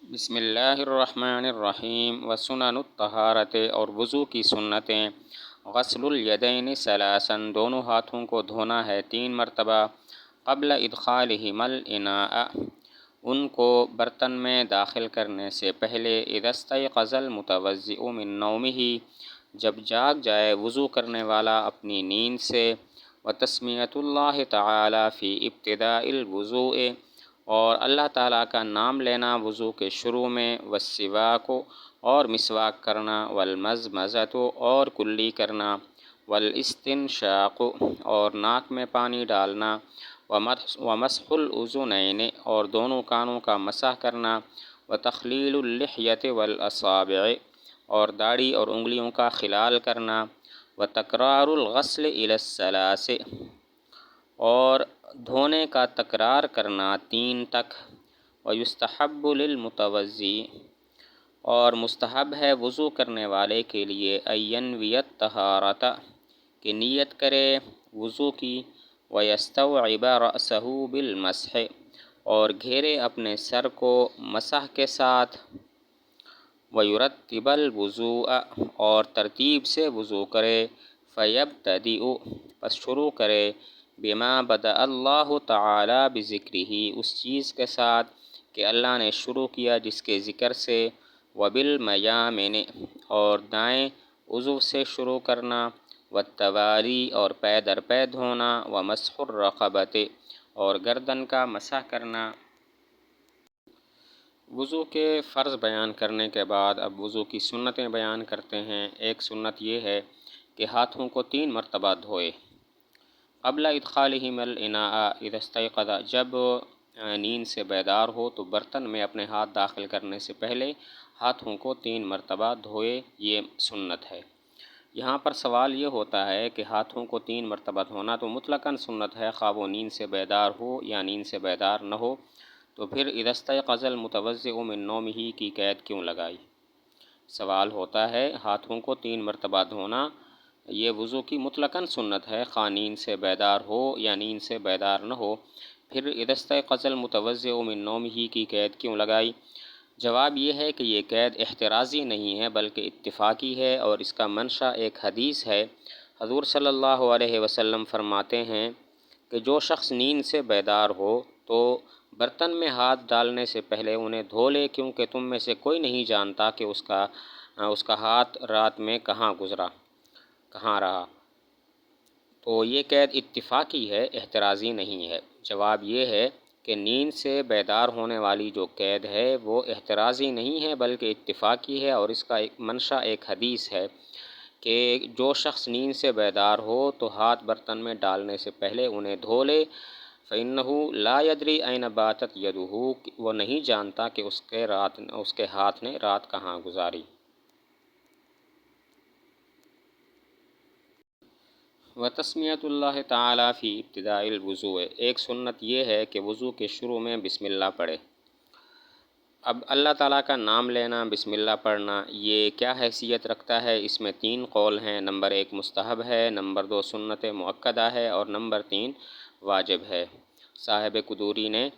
بسم اللہ الرحمن الرحیم وسنن الطہارت، اور وضو کی سنتیں: غسل الیدین ثلاثا، دونوں ہاتھوں کو دھونا ہے 3 مرتبہ، قبل ادخالہما الاناء، ان کو برتن میں داخل کرنے سے پہلے، اذا استیقظ المتوضئ من نومہ، جب جاگ جائے وضو کرنے والا اپنی نیند سے، وتسمیۃ اللہ تعالی فی ابتداء الوضوء، اور اللہ تعالیٰ کا نام لینا وضو کے شروع میں، والسواک، اور مسواک کرنا، والمضمضۃ، اور کلی کرنا، والاستنشاق، اور ناک میں پانی ڈالنا، ومسح الاذنین، اور دونوں کانوں کا مسح کرنا، وتخلیل اللحیۃ والاصابع، اور داڑھی اور انگلیوں کا خلال کرنا، وتکرار الغسل الی الثلاث، اور دھونے کا تکرار کرنا 3 تک، ویستحب للمتوضی، اور مستحب ہے وضو کرنے والے کے لیے، ان ینوی الطہارۃ، کہ نیت کرے وضو کی، ویستوعب رأسہ بالمسح، اور گھیرے اپنے سر کو مسح کے ساتھ، ویرتب الوضوء، اور ترتیب سے وضو کرے، فیبتدئ، پس شروع کرے، بما بدأ اللہ تعالی بذکرہ، اس چیز کے ساتھ کہ اللہ نے شروع کیا جس کے ذکر سے، وبالمیامن، اور دائیں عضو سے شروع کرنا، والتوالی، اور پے در پے دھونا، ومسح الرقبۃ، اور گردن کا مسح کرنا۔ وضو کے فرض بیان کرنے کے بعد اب وضو کی سنتیں بیان کرتے ہیں۔ ایک سنت یہ ہے کہ ہاتھوں کو 3 مرتبہ دھوئے، قبل ادخالہما الاناء، اذا استیقظ، جب نیند سے بیدار ہو تو برتن میں اپنے ہاتھ داخل کرنے سے پہلے ہاتھوں کو 3 مرتبہ دھوئے، یہ سنت ہے۔ یہاں پر سوال یہ ہوتا ہے کہ ہاتھوں کو 3 مرتبہ دھونا تو مطلقاً سنت ہے، خواہ وہ نیند سے بیدار ہو یا نیند سے بیدار نہ ہو، تو پھر اذا استیقظ المتوضئ من نومہ کی قید کیوں لگائی؟ سوال ہوتا ہے ہاتھوں کو 3 مرتبہ دھونا یہ وضو کی مطلقاً سنت ہے، خواہ نیند سے بیدار ہو یا نیند سے بیدار نہ ہو، پھر اذا استیقظ المتوضئ من نومہ کی قید کیوں لگائی؟ جواب یہ ہے کہ یہ قید احترازی نہیں ہے بلکہ اتفاقی ہے، اور اس کا منشا ایک حدیث ہے۔ حضور صلی اللہ علیہ وسلم فرماتے ہیں کہ جو شخص نیند سے بیدار ہو تو برتن میں ہاتھ ڈالنے سے پہلے انہیں دھو لے، کیونکہ تم میں سے کوئی نہیں جانتا کہ اس کا ہاتھ رات میں کہاں گزرا، کہاں رہا۔ تو یہ قید اتفاقی ہے، احترازی نہیں ہے۔ جواب یہ ہے کہ نیند سے بیدار ہونے والی جو قید ہے وہ احترازی نہیں ہے بلکہ اتفاقی ہے، اور اس کا منشا ایک حدیث ہے کہ جو شخص نیند سے بیدار ہو تو ہاتھ برتن میں ڈالنے سے پہلے انہیں دھو لے، فَإِنَّهُ لَا يَدْرِي أَيْنَ بَاتَتْ يَدُهُ، وہ نہیں جانتا کہ اس کے ہاتھ نے رات کہاں گزاری۔ وتسمیۃ اللہ تعالی فی ابتداء الوضوء، ایک سنت یہ ہے کہ وضو کے شروع میں بسم اللہ پڑھے۔ اب اللہ تعالیٰ کا نام لینا، بسم اللہ پڑھنا، یہ کیا حیثیت رکھتا ہے؟ اس میں 3 قول ہیں۔ نمبر 1 مستحب ہے، نمبر 2 سنت مؤکدہ ہے، اور نمبر 3 واجب ہے۔ صاحب قدوری نے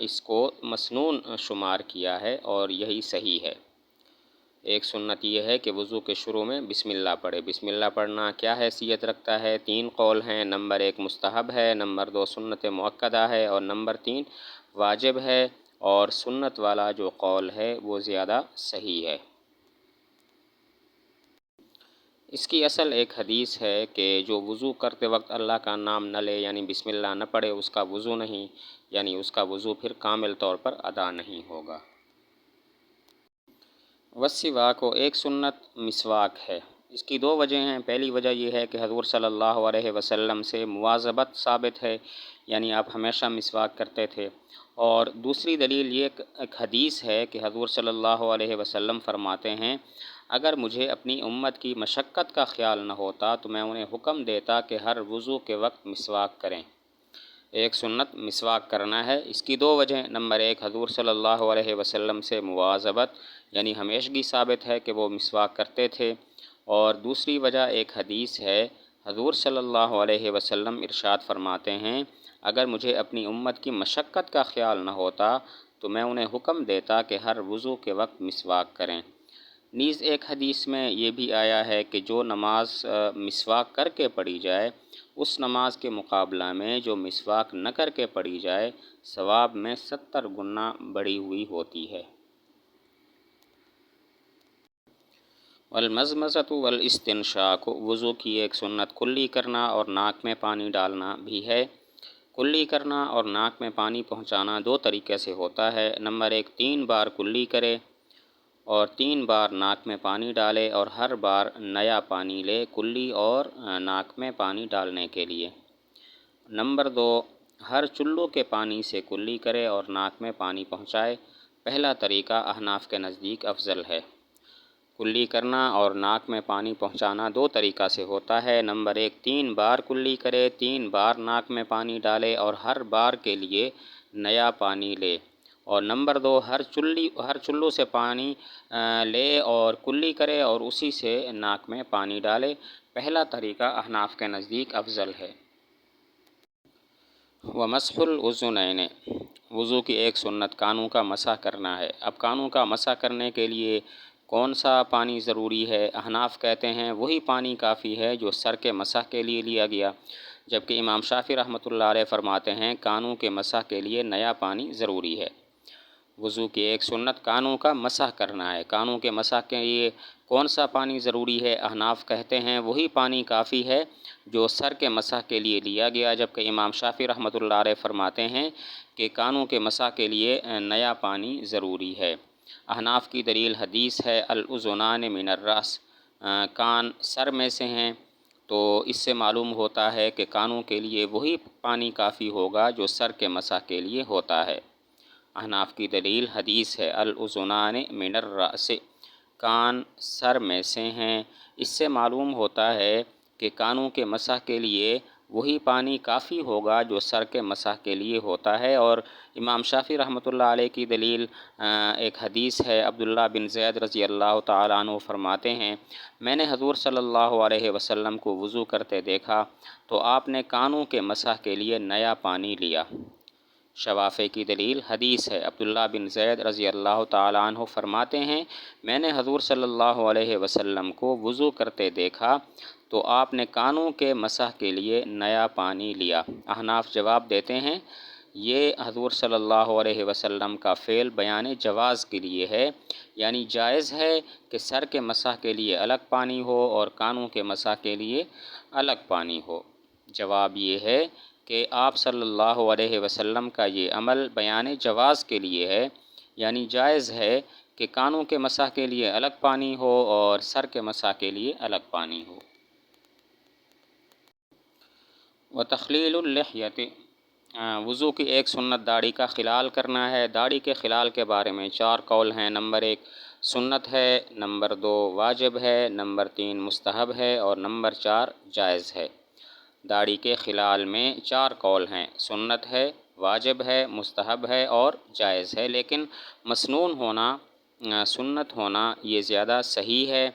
اس کو مسنون شمار کیا ہے اور یہی صحیح ہے۔ ایک سنت یہ ہے کہ وضو کے شروع میں بسم اللہ پڑھے۔ بسم اللہ پڑھنا کیا حیثیت رکھتا ہے؟ 3 قول ہیں۔ نمبر 1 مستحب ہے، نمبر 2 سنت مؤکدہ ہے، اور نمبر 3 واجب ہے، اور سنت والا جو قول ہے وہ زیادہ صحیح ہے۔ اس کی اصل ایک حدیث ہے کہ جو وضو کرتے وقت اللہ کا نام نہ لے، یعنی بسم اللہ نہ پڑھے، اس کا وضو نہیں، یعنی اس کا وضو پھر کامل طور پر ادا نہیں ہوگا۔ والسواک، ایک سنت مسواک ہے۔ اس کی 2 وجہ ہیں۔ پہلی وجہ یہ ہے کہ حضور صلی اللہ علیہ وسلم سے مواظبت ثابت ہے، یعنی آپ ہمیشہ مسواک کرتے تھے، اور دوسری دلیل یہ ایک حدیث ہے کہ حضور صلی اللہ علیہ وسلم فرماتے ہیں اگر مجھے اپنی امت کی مشقت کا خیال نہ ہوتا تو میں انہیں حکم دیتا کہ ہر وضو کے وقت مسواک کریں۔ ایک سنت مسواک کرنا ہے۔ اس کی 2 وجہ: نمبر 1 حضور صلی اللہ علیہ وسلم سے مواظبت، یعنی ہمیشگی ثابت ہے کہ وہ مسواک کرتے تھے، اور دوسری وجہ ایک حدیث ہے، حضور صلی اللہ علیہ وسلم ارشاد فرماتے ہیں اگر مجھے اپنی امت کی مشقت کا خیال نہ ہوتا تو میں انہیں حکم دیتا کہ ہر وضو کے وقت مسواک کریں۔ نیز ایک حدیث میں یہ بھی آیا ہے کہ جو نماز مسواک کر کے پڑھی جائے اس نماز کے مقابلہ میں جو مسواک نہ کر کے پڑھی جائے ثواب میں 70 گنا بڑھی ہوئی ہوتی ہے۔ والمزمزۃ والاستنشاق، وضو کی ایک سنت کلی کرنا اور ناک میں پانی ڈالنا بھی ہے۔ کلی کرنا اور ناک میں پانی پہنچانا دو طریقے سے ہوتا ہے۔ نمبر 1، 3 بار کلی کرے اور 3 بار ناک میں پانی ڈالے اور ہر بار نیا پانی لے کلی اور ناک میں پانی ڈالنے کے لیے۔ نمبر 2، ہر چلو کے پانی سے کلی کرے اور ناک میں پانی پہنچائے۔ پہلا طریقہ احناف کے نزدیک افضل ہے۔ کلی کرنا اور ناک میں پانی پہنچانا دو طریقہ سے ہوتا ہے۔ نمبر 1، 3 بار کلی کرے، 3 بار ناک میں پانی ڈالے اور ہر بار کے لیے نیا پانی لے۔ اور نمبر 2، ہر چلو سے پانی لے اور کلی کرے اور اسی سے ناک میں پانی ڈالے۔ پہلا طریقہ احناف کے نزدیک افضل ہے۔ ومسح الاذنین، وضو کی ایک سنت کانوں کا مسح کرنا ہے۔ اب کانوں کا مسح کرنے کے لیے کون سا پانی ضروری ہے؟ احناف کہتے ہیں وہی پانی کافی ہے جو سر کے مسح کے لیے لیا گیا، جبکہ امام شافعی رحمۃ اللہ علیہ فرماتے ہیں کانوں کے مسح کے لیے نیا پانی ضروری ہے۔ وضو کی ایک سنت کانوں کا مسح کرنا ہے۔ کانوں کے مسح کے لیے کون سا پانی ضروری ہے؟ احناف کہتے ہیں وہی پانی کافی ہے جو سر کے مسح کے لیے لیا گیا، جبکہ امام شافعی رحمۃ اللہ علیہ فرماتے ہیں کہ کانوں کے مسح کے لیے نیا پانی ضروری ہے۔ احناف کی دلیل حدیث ہے الاذنان من الراس، کان سر میں سے ہیں، تو اس سے معلوم ہوتا ہے کہ کانوں کے لیے وہی پانی کافی ہوگا جو سر کے مسح کے لیے ہوتا ہے۔ احناف کی دلیل حدیث ہے الاذنان من الراس، کان سر میں سے ہیں، اس سے معلوم ہوتا ہے کہ کانوں کے مسح کے لیے وہی پانی کافی ہوگا جو سر کے مسح کے لیے ہوتا ہے۔ اور امام شافعی رحمۃ اللہ علیہ کی دلیل ایک حدیث ہے، عبداللہ بن زید رضی اللہ تعالیٰ عنہ فرماتے ہیں میں نے حضور صلی اللہ علیہ وسلم کو وضو کرتے دیکھا تو آپ نے کانوں کے مسح کے لیے نیا پانی لیا۔ شوافی کی دلیل حدیث ہے، عبداللہ بن زید رضی اللہ تعالیٰ عنہ فرماتے ہیں میں نے حضور صلی اللہ علیہ وسلم کو وضو کرتے دیکھا تو آپ نے کانوں کے مسح کے لیے نیا پانی لیا۔ احناف جواب دیتے ہیں یہ حضور صلی اللہ علیہ وسلم کا فعل بیان جواز کے لیے ہے، یعنی جائز ہے کہ سر کے مسح کے لیے الگ پانی ہو اور کانوں کے مسح کے لیے الگ پانی ہو۔ جواب یہ ہے کہ آپ صلی اللہ علیہ وسلم کا یہ عمل بیان جواز کے لیے ہے، یعنی جائز ہے کہ کانوں کے مسح کے لیے الگ پانی ہو اور سر کے مسح کے لیے الگ پانی ہو۔ وتخلیل اللحیۃ، وضو کی ایک سنت داڑھی کا خلال کرنا ہے۔ داڑھی کے خلال کے بارے میں 4 قول ہیں۔ نمبر 1، سنت ہے، نمبر 2، واجب ہے، نمبر 3، مستحب ہے اور نمبر 4، جائز ہے۔ داڑھی کے خلال میں 4 قول ہیں، سنت ہے، واجب ہے، مستحب ہے اور جائز ہے، لیکن مسنون ہونا، سنت ہونا یہ زیادہ صحیح ہے۔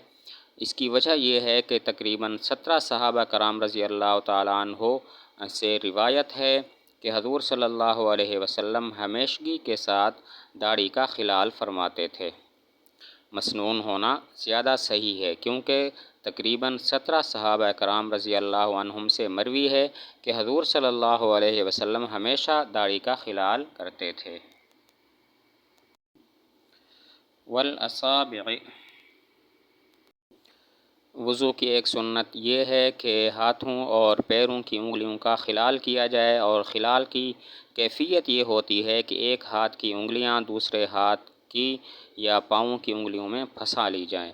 اس کی وجہ یہ ہے کہ تقریباً 17 صحابہ کرام رضی اللہ تعالیٰ عنہ سے روایت ہے کہ حضور صلی اللہ علیہ وسلم ہمیشگی کے ساتھ داڑھی کا خلال فرماتے تھے۔ مسنون ہونا زیادہ صحیح ہے کیونکہ تقریباً 17 صحابہ کرام رضی اللہ عنہم سے مروی ہے کہ حضور صلی اللہ علیہ وسلم ہمیشہ داڑھی کا خلال کرتے تھے۔ والاصابع، وضو کی ایک سنت یہ ہے کہ ہاتھوں اور پیروں کی انگلیوں کا خلال کیا جائے، اور خلال کی کیفیت یہ ہوتی ہے کہ ایک ہاتھ کی انگلیاں دوسرے ہاتھ کی یا پاؤں کی انگلیوں میں پھنسا لی جائیں۔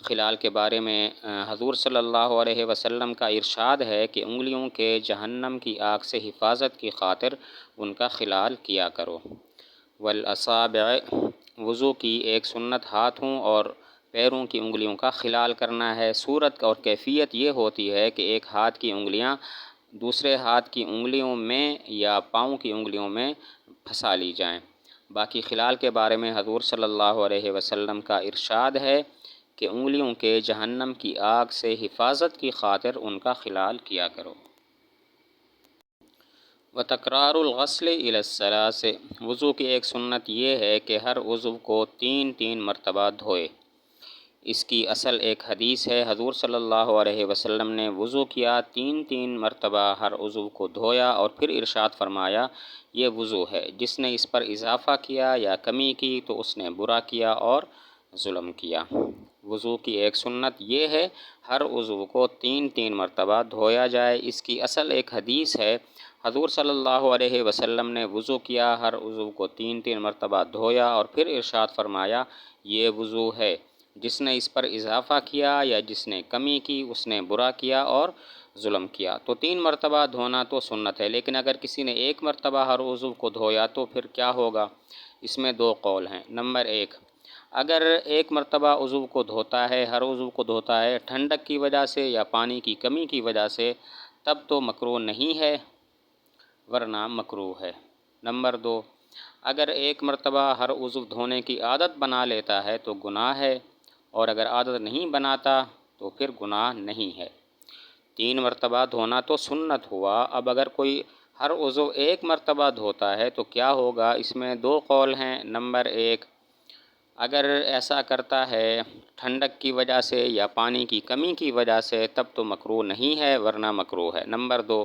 خلال کے بارے میں حضور صلی اللہ علیہ وسلم کا ارشاد ہے کہ انگلیوں کے جہنم کی آگ سے حفاظت کی خاطر ان کا خلال کیا کرو۔ والاصابع، وضو کی ایک سنت ہاتھوں اور پیروں کی انگلیوں کا خلال کرنا ہے۔ صورت اور کیفیت یہ ہوتی ہے کہ ایک ہاتھ کی انگلیاں دوسرے ہاتھ کی انگلیوں میں یا پاؤں کی انگلیوں میں پھنسا لی جائیں۔ باقی خلال کے بارے میں حضور صلی اللہ علیہ وسلم کا ارشاد ہے کہ انگلیوں کے جہنم کی آگ سے حفاظت کی خاطر ان کا خلال کیا کرو۔ و تکرار الغسل الی الثلاث، وضو کی ایک سنت یہ ہے کہ ہر عضو کو تین تین مرتبہ دھوئے۔ اس کی اصل ایک حدیث ہے، حضور صلی اللہ علیہ وسلم نے وضو کیا، تین تین مرتبہ ہر عضو کو دھویا اور پھر ارشاد فرمایا یہ وضو ہے، جس نے اس پر اضافہ کیا یا کمی کی تو اس نے برا کیا اور ظلم کیا۔ وضو کی ایک سنت یہ ہے ہر عضو کو تین تین مرتبہ دھویا جائے۔ اس کی اصل ایک حدیث ہے، حضور صلی اللہ علیہ وسلم نے وضو کیا، ہر عضو کو تین تین مرتبہ دھویا اور پھر ارشاد فرمایا یہ وضو ہے، جس نے اس پر اضافہ کیا یا جس نے کمی کی اس نے برا کیا اور ظلم کیا۔ تو تین مرتبہ دھونا تو سنت ہے، لیکن اگر کسی نے ایک مرتبہ ہر عضو کو دھویا تو پھر کیا ہوگا؟ اس میں دو قول ہیں۔ نمبر ایک، اگر ایک مرتبہ عضو کو دھوتا ہے، ہر عضو کو دھوتا ہے ٹھنڈک کی وجہ سے یا پانی کی کمی کی وجہ سے، تب تو مکروہ نہیں ہے ورنہ مکروہ ہے۔ نمبر دو، اگر ایک مرتبہ ہر عضو دھونے کی عادت بنا لیتا ہے تو گناہ ہے، اور اگر عادت نہیں بناتا تو پھر گناہ نہیں ہے۔ تین مرتبہ دھونا تو سنت ہوا، اب اگر کوئی ہر عضو ایک مرتبہ دھوتا ہے تو کیا ہوگا؟ اس میں دو قول ہیں۔ نمبر ایک، اگر ایسا کرتا ہے ٹھنڈک کی وجہ سے یا پانی کی کمی کی وجہ سے تب تو مکروہ نہیں ہے ورنہ مکروہ ہے۔ نمبر دو،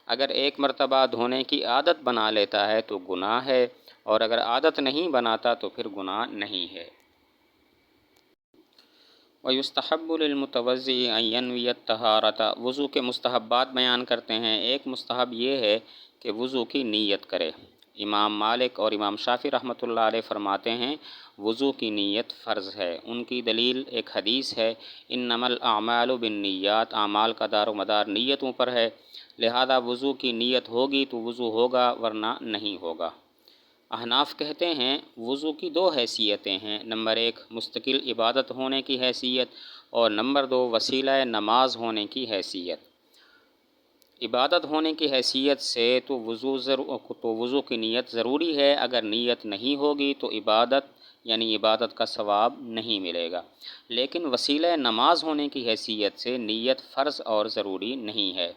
اگر ایک مرتبہ دھونے کی عادت بنا لیتا ہے تو گناہ ہے، اور اگر عادت نہیں بناتا تو پھر گناہ نہیں ہے۔ وَيُسْتَحَبُّ لِلْمُتَوَضِّئِ أَن يَنْوِيَ الطَّهَارَةَ، وضو کے مستحبات بیان کرتے ہیں۔ ایک مستحب یہ ہے کہ وضو کی نیت کرے۔ امام مالک اور امام شافعی رحمۃ اللہ علیہ فرماتے ہیں وضو کی نیت فرض ہے۔ ان کی دلیل ایک حدیث ہے، انما الاعمال بالنیات، اعمال کا دار و مدار نیتوں پر ہے، لہذا وضو کی نیت ہوگی تو وضو ہوگا ورنہ نہیں ہوگا۔ احناف کہتے ہیں وضو کی دو حیثیتیں ہیں، نمبر ایک مستقل عبادت ہونے کی حیثیت، اور نمبر دو وسیلہ نماز ہونے کی حیثیت۔ عبادت ہونے کی حیثیت سے تو وضو کی نیت ضروری ہے، اگر نیت نہیں ہوگی تو عبادت یعنی عبادت کا ثواب نہیں ملے گا۔ لیکن وسیلہ نماز ہونے کی حیثیت سے نیت فرض اور ضروری نہیں ہے۔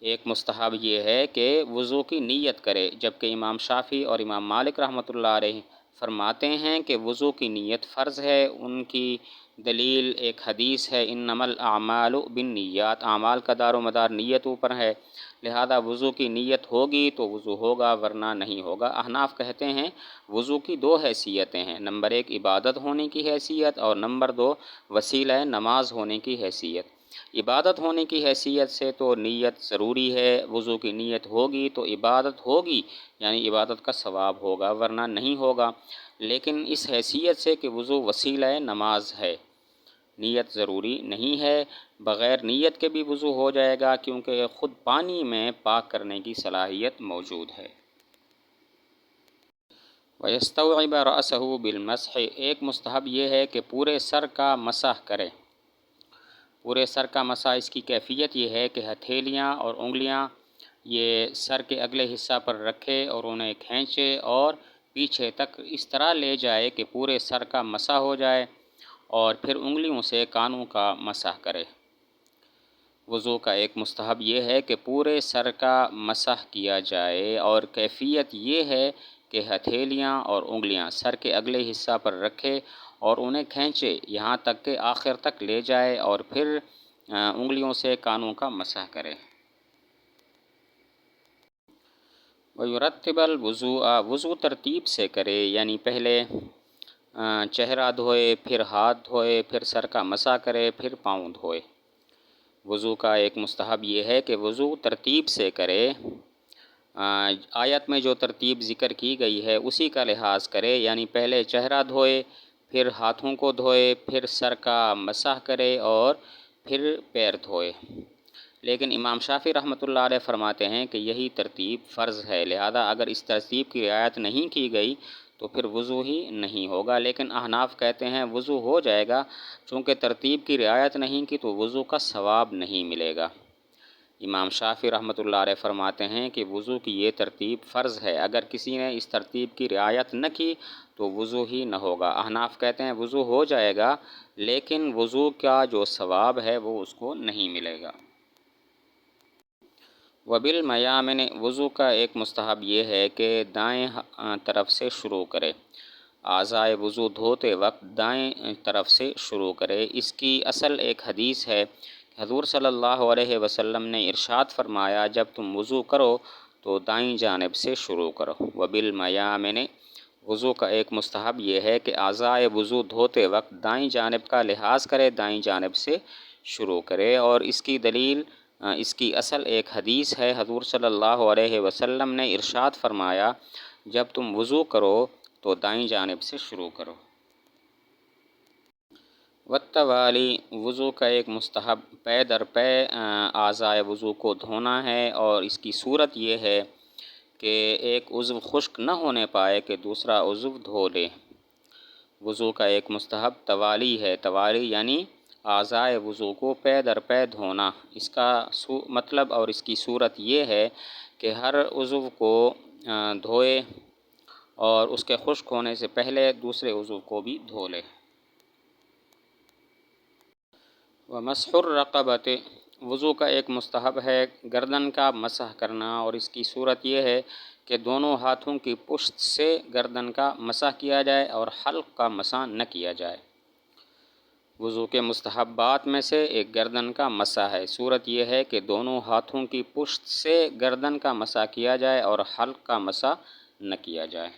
ایک مستحب یہ ہے کہ وضو کی نیت کرے، جبکہ امام شافعی اور امام مالک رحمۃ اللہ علیہ فرماتے ہیں کہ وضو کی نیت فرض ہے۔ ان کی دلیل ایک حدیث ہے، انما الاعمال بالنیات، اعمال کا دار و مدار نیتوں پر ہے، لہذا وضو کی نیت ہوگی تو وضو ہوگا ورنہ نہیں ہوگا۔ احناف کہتے ہیں وضو کی دو حیثیتیں ہیں، نمبر ایک عبادت ہونے کی حیثیت اور نمبر دو وسیلہ نماز ہونے کی حیثیت۔ عبادت ہونے کی حیثیت سے تو نیت ضروری ہے، وضو کی نیت ہوگی تو عبادت ہوگی یعنی عبادت کا ثواب ہوگا ورنہ نہیں ہوگا۔ لیکن اس حیثیت سے کہ وضو وسیلہ نماز ہے، نیت ضروری نہیں ہے، بغیر نیت کے بھی وضو ہو جائے گا کیونکہ خود پانی میں پاک کرنے کی صلاحیت موجود ہے۔ وَيَسْتَوْعِبَ رَأْسَهُ بِالْمَسْحِ، ایک مستحب یہ ہے کہ پورے سر کا مسح کرے۔ پورے سر کا مسح، اس کی کیفیت یہ ہے کہ ہتھیلیاں اور انگلیاں یہ سر کے اگلے حصہ پر رکھے اور انہیں کھینچے اور پیچھے تک اس طرح لے جائے کہ پورے سر کا مسح ہو جائے، اور پھر انگلیوں سے کانوں کا مسح کرے۔ وضو کا ایک مستحب یہ ہے کہ پورے سر کا مسح کیا جائے، اور کیفیت یہ ہے کہ ہتھیلیاں اور انگلیاں سر کے اگلے حصہ پر رکھے اور انہیں کھینچے یہاں تک کہ آخر تک لے جائے، اور پھر انگلیوں سے کانوں کا مسح کرے۔ وَيُرَتِّبَ الْوُضُوءَ، وضو ترتیب سے کرے، یعنی پہلے چہرہ دھوئے، پھر ہاتھ دھوئے، پھر سر کا مسح کرے، پھر پاؤں دھوئے۔ وضو کا ایک مستحب یہ ہے کہ وضو ترتیب سے کرے، آیت میں جو ترتیب ذکر کی گئی ہے اسی کا لحاظ کرے، یعنی پہلے چہرہ دھوئے، پھر ہاتھوں کو دھوئے، پھر سر کا مسح کرے اور پھر پیر دھوئے۔ لیکن امام شافعی رحمۃ اللہ علیہ فرماتے ہیں کہ یہی ترتیب فرض ہے، لہذا اگر اس ترتیب کی رعایت نہیں کی گئی تو پھر وضو ہی نہیں ہوگا۔ لیکن احناف کہتے ہیں وضو ہو جائے گا، چونکہ ترتیب کی رعایت نہیں کی تو وضو کا ثواب نہیں ملے گا۔ امام شافعی رحمۃ اللہ علیہ فرماتے ہیں کہ وضو کی یہ ترتیب فرض ہے، اگر کسی نے اس ترتیب کی رعایت نہ کی تو وضو ہی نہ ہوگا۔ احناف کہتے ہیں وضو ہو جائے گا، لیکن وضو کا جو ثواب ہے وہ اس کو نہیں ملے گا۔ وبالمیامن وضو کا ایک مستحب یہ ہے کہ دائیں طرف سے شروع کرے، اعضائے وضو دھوتے وقت دائیں طرف سے شروع کرے۔ اس کی اصل ایک حدیث ہے، حضور صلی اللہ علیہ وسلم نے ارشاد فرمایا جب تم وضو کرو تو دائیں جانب سے شروع کرو۔ وبالمیامن وضو کا ایک مستحب یہ ہے کہ اعضائے وضو دھوتے وقت دائیں جانب کا لحاظ کرے، دائیں جانب سے شروع کرے، اور اس کی دلیل اس کی اصل ایک حدیث ہے، حضور صلی اللہ علیہ وسلم نے ارشاد فرمایا جب تم وضو کرو تو دائیں جانب سے شروع کرو۔ والتوالی وضو کا ایک مستحب پے در پے اعضائے وضو کو دھونا ہے، اور اس کی صورت یہ ہے کہ ایک عضو خشک نہ ہونے پائے کہ دوسرا عضو دھو لے۔ وضو کا ایک مستحب توالی ہے، توالی یعنی اعضائے وضو کو پے در پے دھونا۔ اس کا مطلب اور اس کی صورت یہ ہے کہ ہر عضو کو دھوئے اور اس کے خشک ہونے سے پہلے دوسرے عضو کو بھی دھو لے۔ ومسح الرقبۃ وضو کا ایک مستحب ہے گردن کا مسح کرنا، اور اس کی صورت یہ ہے کہ دونوں ہاتھوں کی پشت سے گردن کا مسح کیا جائے اور حلق کا مسح نہ کیا جائے۔ وضو کے مستحبات میں سے ایک گردن کا مسح ہے، صورت یہ ہے کہ دونوں ہاتھوں کی پشت سے گردن کا مسح کیا جائے اور حلق کا مسح نہ کیا جائے۔